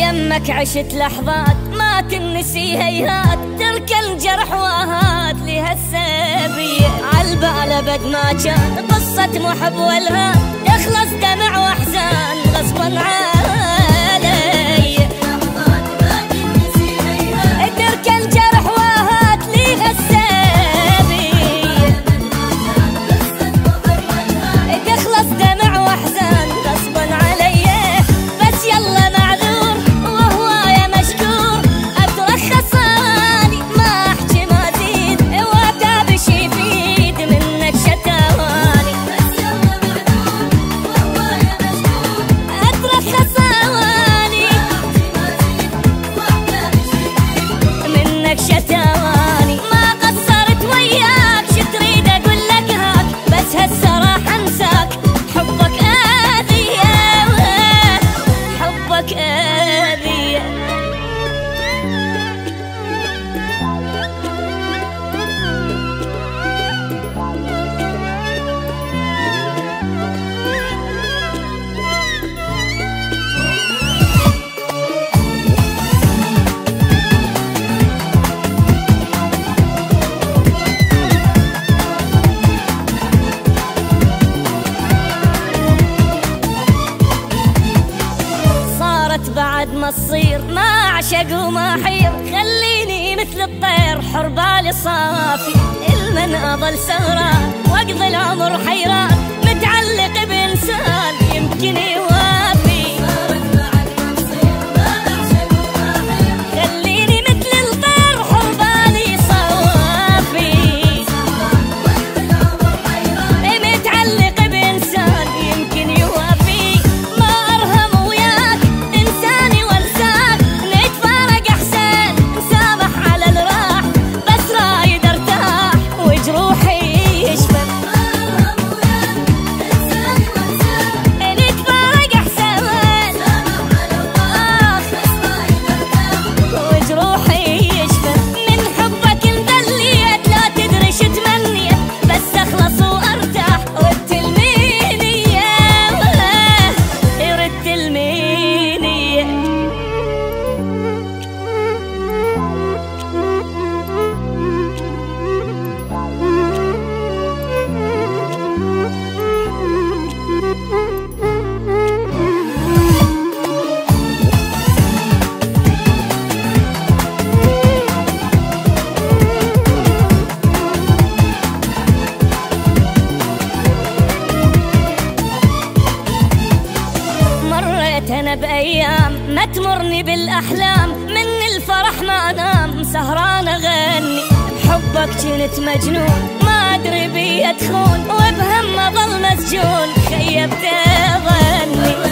يمك عشت لحظات ما تنسي هيهات، ترك الجرح واهات لهالسبية عالبال ابد ما كان قصة محب والهان، تخلص دمع واحزان غصبا علي. ترك الجرح واهات لهالسبية، تخلص دمع واحزان غصبا علي. بس يلا معذور وهوايا مشكور، اترخص اني ما احكي ما ازيد، واتابع شي يفيد منك شتاواني. بس يلا معذور وهوايا مشكور، اترخص اني ما احكي ما ازيد، واتابع شي يفيد منك شتاواني. ما قصرت وياك شو تريد اقول لك هاك، بس هسه راح انساك. حبك اذية حبك اذية. بعد ما تصير ما اعشق وما حير، خليني مثل الطير حر بالي صافي. المن اضل سهران واقضي العمر حيران، متعلق بانسان يمكن يوافي. صارت بعد ما تصير ما اعشق وما حير، خليني مثل الطير حر بالي صافي. واقضي العمر حيران متعلق بانسان يمكن يوافي. ما ارهم وياك انساني وانساك، نتفارق احسن نسامح على الراح، بس رايد ارتاح وجروحي يشفى. ما ارهم وياك انساني وانساك، نتفارق احسن نسامح على الراح، بس رايد ارتاح وجروحي يشفى. من حبك انذليت لا تدري شو تمنيت، بس اخلص وارتاح. ردت المينية ردت المينية. مريت انا بايام ما تمرني بالاحلام، من الفرح ما انام سهران اغني. بحبك كنت مجنون ما ادري بي ادخون، وبهم اظل مسجون خيبت ظني.